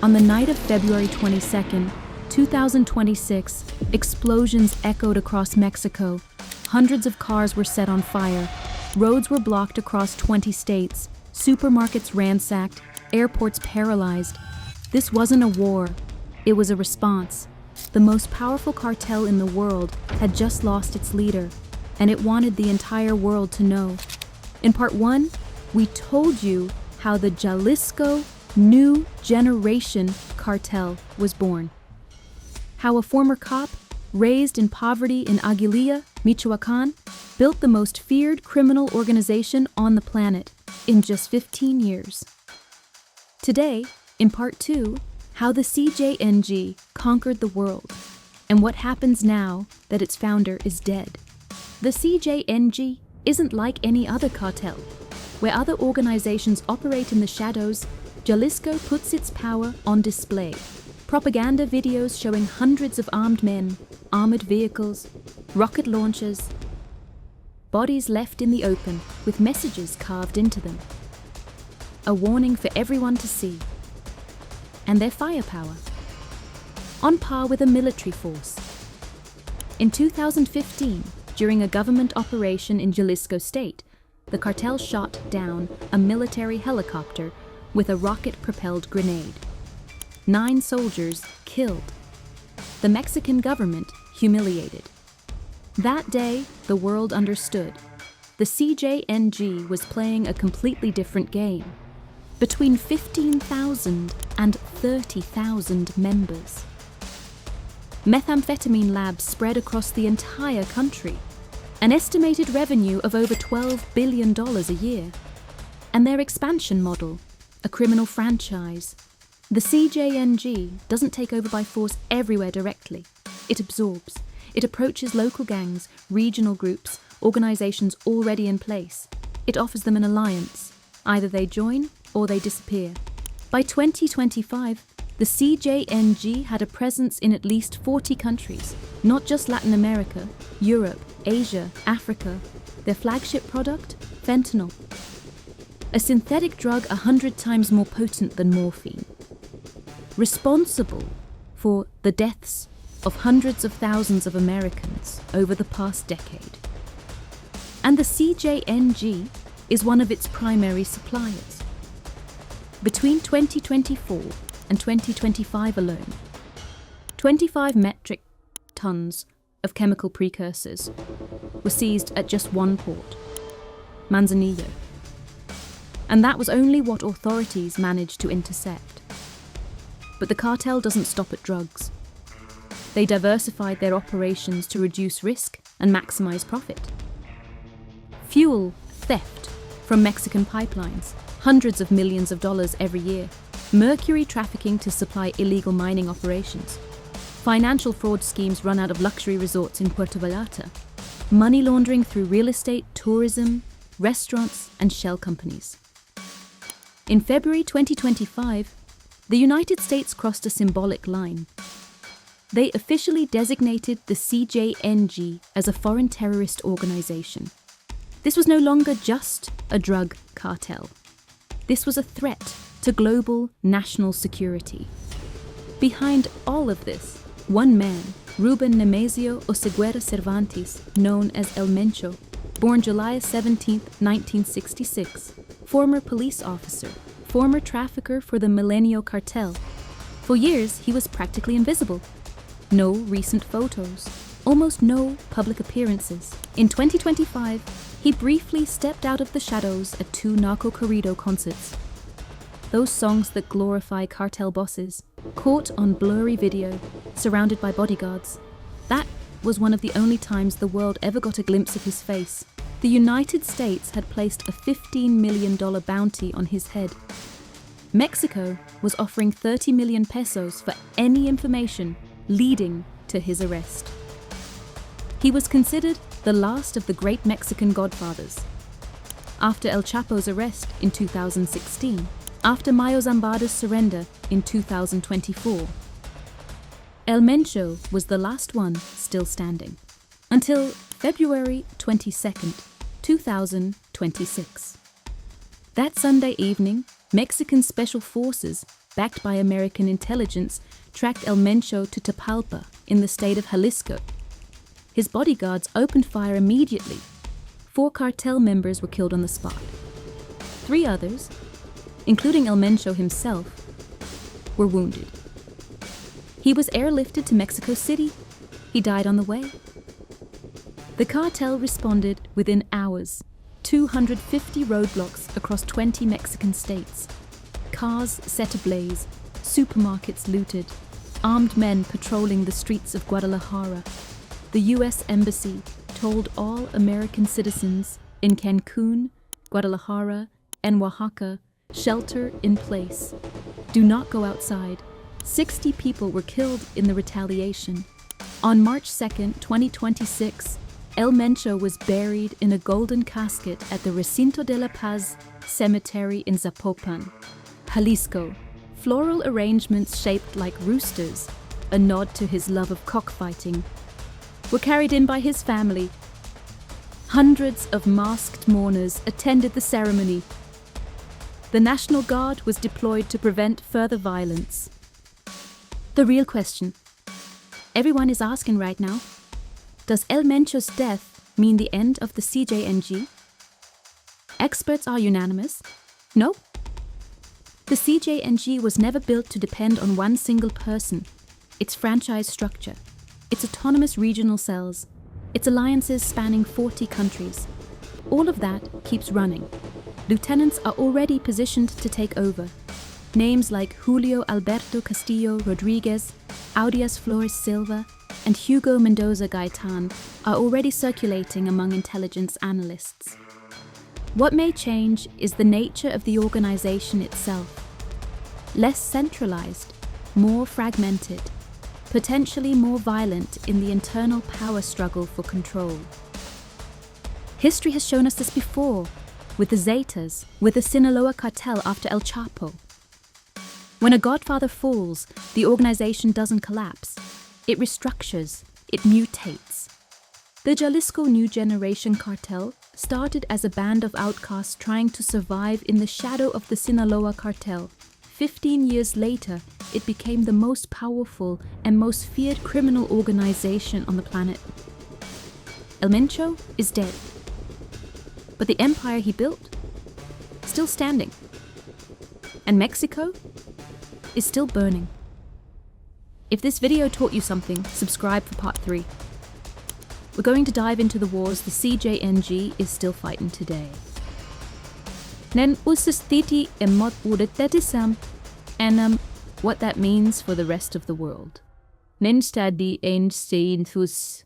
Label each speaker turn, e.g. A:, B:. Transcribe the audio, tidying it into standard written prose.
A: On the night of February 22nd, 2026, explosions echoed across Mexico. Hundreds of cars were set on fire. Roads were blocked across 20 states. Supermarkets ransacked. Airports paralyzed. This wasn't a war. It was a response. The most powerful cartel in the world had just lost its leader, and it wanted the entire world to know. In part 1, we told you how the Jalisco New Generation Cartel was born. How a former cop, raised in poverty in Aguililla, Michoacan, built the most feared criminal organization on the planet in just 15 years. Today, in part 2, how the CJNG conquered the world, and what happens now that its founder is dead. The CJNG isn't like any other cartel. Where other organizations operate in the shadows, Jalisco puts its power on display. Propaganda videos showing hundreds of armed men, armored vehicles, rocket launchers, bodies left in the open with messages carved into them. A warning for everyone to see. And their firepower, on par with a military force. In 2015, during a government operation in Jalisco State, the cartel shot down a military helicopter with a rocket-propelled grenade. 9 soldiers killed. The Mexican government humiliated. That day, the world understood. The CJNG was playing a completely different game. Between 15,000 and 30,000 members. Methamphetamine labs spread across the entire country. An estimated revenue of over $12 billion a year. And their expansion model, a criminal franchise. The CJNG doesn't take over by force everywhere directly. It absorbs. It approaches local gangs, regional groups, organizations already in place. It offers them an alliance. Either they join or they disappear. By 2025, the CJNG had a presence in at least 40 countries, not just Latin America, Europe, Asia, Africa. Their flagship product? Fentanyl. A synthetic drug 100 times more potent than morphine. Responsible for the deaths of hundreds of thousands of Americans over the past decade. And the CJNG is one of its primary suppliers. Between 2024 and 2025 alone, 25 metric tons of chemical precursors were seized at just one port, Manzanillo. And that was only what authorities managed to intercept. But the cartel doesn't stop at drugs. They diversified their operations to reduce risk and maximize profit. Fuel theft from Mexican pipelines, hundreds of millions of dollars every year. Mercury trafficking to supply illegal mining operations. Financial fraud schemes run out of luxury resorts in Puerto Vallarta. Money laundering through real estate, tourism, restaurants, and shell companies. In February 2025, the United States crossed a symbolic line. They officially designated the CJNG as a foreign terrorist organization. This was no longer just a drug cartel. This was a threat to global national security. Behind all of this, one man, Ruben Nemesio Oseguera Cervantes, known as El Mencho, born July 17, 1966, former police officer, former trafficker for the Jalisco Cartel. For years, he was practically invisible. No recent photos, almost no public appearances. In 2025, he briefly stepped out of the shadows at 2 narco corrido concerts. Those songs that glorify cartel bosses, caught on blurry video, surrounded by bodyguards. That was one of the only times the world ever got a glimpse of his face. The United States had placed a $15 million bounty on his head. Mexico was offering 30 million pesos for any information leading to his arrest. He was considered the last of the great Mexican godfathers. After El Chapo's arrest in 2016, after Mayo Zambada's surrender in 2024, El Mencho was the last one still standing, until February 22nd, 2026. That Sunday evening, Mexican special forces backed by American intelligence, tracked El Mencho to Tapalpa in the state of Jalisco. His bodyguards opened fire immediately. 4 cartel members were killed on the spot. 3 others, including El Mencho himself, were wounded. He was airlifted to Mexico City. He died on the way. The cartel responded within hours. 250 roadblocks across 20 Mexican states. Cars set ablaze, supermarkets looted, armed men patrolling the streets of Guadalajara. The U.S. Embassy told all American citizens in Cancun, Guadalajara, and Oaxaca, shelter in place. Do not go outside. 60 people were killed in the retaliation. On March 2nd, 2026, El Mencho was buried in a golden casket at the Recinto de la Paz cemetery in Zapopan, Jalisco. Floral arrangements shaped like roosters, a nod to his love of cockfighting, were carried in by his family. Hundreds of masked mourners attended the ceremony. The National Guard was deployed to prevent further violence. The real question everyone is asking right now: does El Mencho's death mean the end of the CJNG? Experts are unanimous. No. The CJNG was never built to depend on one single person, its franchise structure, its autonomous regional cells, its alliances spanning 40 countries. All of that keeps running. Lieutenants are already positioned to take over. Names like Julio Alberto Castillo Rodriguez, Audias Flores Silva, and Hugo Mendoza Gaitan are already circulating among intelligence analysts. What may change is the nature of the organization itself. Less centralized, more fragmented, potentially more violent in the internal power struggle for control. History has shown us this before, with the Zetas, with the Sinaloa Cartel after El Chapo. When a godfather falls, the organization doesn't collapse. It restructures, it mutates. The Jalisco New Generation Cartel started as a band of outcasts trying to survive in the shadow of the Sinaloa Cartel. 15 years later, it became the most powerful and most feared criminal organization on the planet. El Mencho is dead. But the empire he built, still standing. And Mexico is still burning. If this video taught you something, subscribe for part 3. We're going to dive into the wars the CJNG is still fighting today. Nen usustiti emot uretetisam, and what that means for the rest of the world. Nen stadi ein steinthus